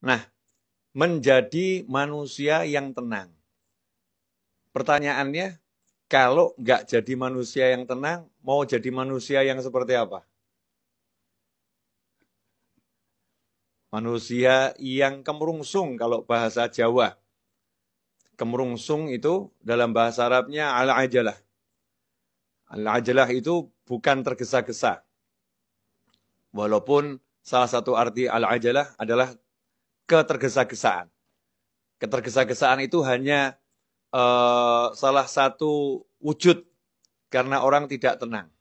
Nah, menjadi manusia yang tenang. Pertanyaannya, kalau nggak jadi manusia yang tenang, mau jadi manusia yang seperti apa? Manusia yang kemerungsung kalau bahasa Jawa. Kemerungsung itu dalam bahasa Arabnya al-ajalah. Al-ajalah itu bukan tergesa-gesa. Walaupun salah satu arti al-ajalah adalah ketergesa-gesaan. Ketergesa-gesaan itu hanya salah satu wujud karena orang tidak tenang.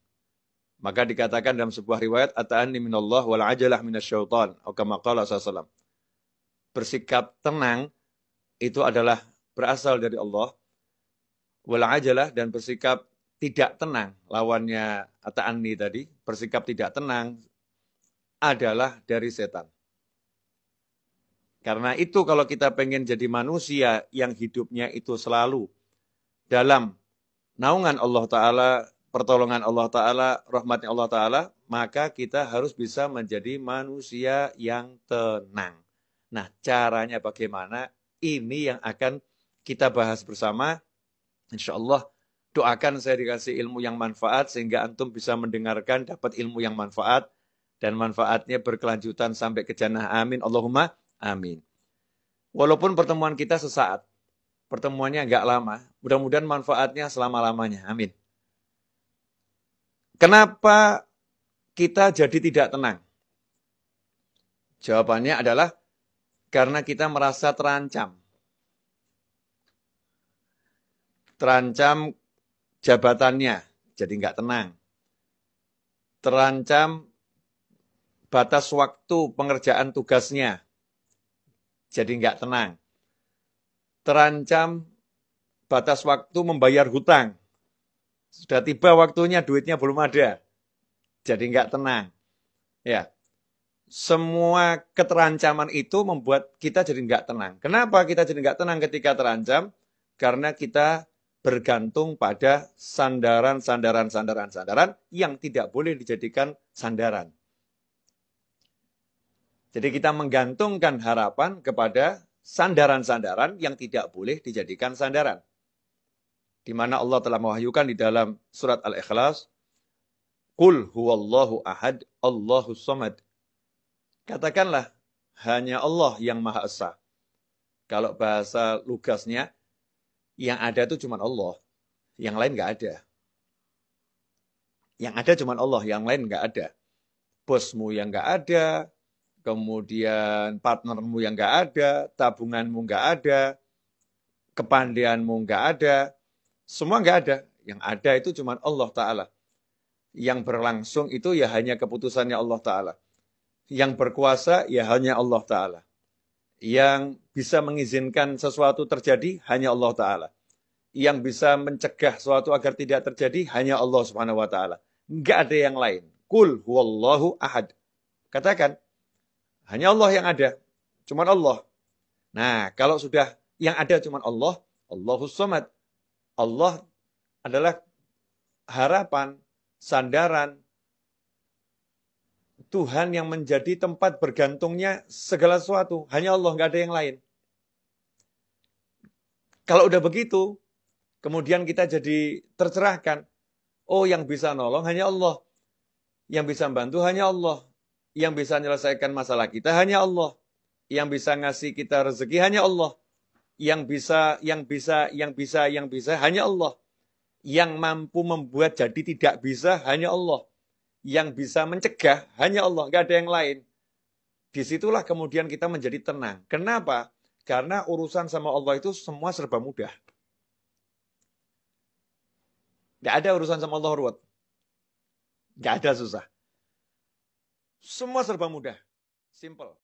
Maka dikatakan dalam sebuah riwayat, ata'anni minallah wal ajalah minasyaitan, atau kama qala sallallahu. Bersikap tenang itu adalah berasal dari Allah. Wal ajalah, dan bersikap tidak tenang, lawannya ata'anni tadi, bersikap tidak tenang adalah dari setan. Karena itu kalau kita pengen jadi manusia yang hidupnya itu selalu dalam naungan Allah Ta'ala, pertolongan Allah Ta'ala, rahmatnya Allah Ta'ala, maka kita harus bisa menjadi manusia yang tenang. Nah, caranya bagaimana? Ini yang akan kita bahas bersama. Insya Allah, doakan saya dikasih ilmu yang manfaat, sehingga antum bisa mendengarkan, dapat ilmu yang manfaat, dan manfaatnya berkelanjutan sampai ke jannah. Amin. Allahumma amin. Walaupun pertemuan kita sesaat, pertemuannya nggak lama, mudah-mudahan manfaatnya selama-lamanya. Amin. Kenapa kita jadi tidak tenang? Jawabannya adalah karena kita merasa terancam. Terancam jabatannya, jadi nggak tenang. Terancam batas waktu pengerjaan tugasnya, jadi nggak tenang. Terancam batas waktu membayar hutang. Sudah tiba waktunya, duitnya belum ada, jadi nggak tenang. Ya, semua keterancaman itu membuat kita jadi nggak tenang. Kenapa kita jadi nggak tenang ketika terancam? Karena kita bergantung pada sandaran yang tidak boleh dijadikan sandaran. Jadi kita menggantungkan harapan kepada sandaran-sandaran yang tidak boleh dijadikan sandaran. Di mana Allah telah mewahyukan di dalam surat Al-Ikhlas, Qul huwallahu ahad, Allahus samad. Katakanlah, hanya Allah yang Maha Esa. Kalau bahasa lugasnya, yang ada itu cuma Allah. Yang lain nggak ada. Yang ada cuma Allah, yang lain nggak ada. Bosmu yang nggak ada, kemudian partnermu yang nggak ada, tabunganmu nggak ada, kepandaianmu nggak ada, semua nggak ada. Yang ada itu cuma Allah Ta'ala. Yang berlangsung itu ya hanya keputusannya Allah Ta'ala. Yang berkuasa ya hanya Allah Ta'ala. Yang bisa mengizinkan sesuatu terjadi hanya Allah Ta'ala. Yang bisa mencegah sesuatu agar tidak terjadi hanya Allah Subhanahu wa Ta'ala. Enggak ada yang lain. Qul huwallahu ahad. Katakan, hanya Allah yang ada. Cuma Allah. Nah, kalau sudah yang ada cuma Allah, Allahus samad. Allah adalah harapan, sandaran, Tuhan yang menjadi tempat bergantungnya segala sesuatu. Hanya Allah, nggak ada yang lain. Kalau udah begitu, kemudian kita jadi tercerahkan. Oh, yang bisa nolong hanya Allah. Yang bisa membantu hanya Allah. Yang bisa menyelesaikan masalah kita hanya Allah. Yang bisa ngasih kita rezeki hanya Allah. Yang bisa hanya Allah. Yang mampu membuat jadi tidak bisa hanya Allah. Yang bisa mencegah hanya Allah, nggak ada yang lain. Disitulah kemudian kita menjadi tenang. Kenapa? Karena urusan sama Allah itu semua serba mudah. Nggak ada urusan sama Allah ruwet. Nggak ada susah. Semua serba mudah. Simple.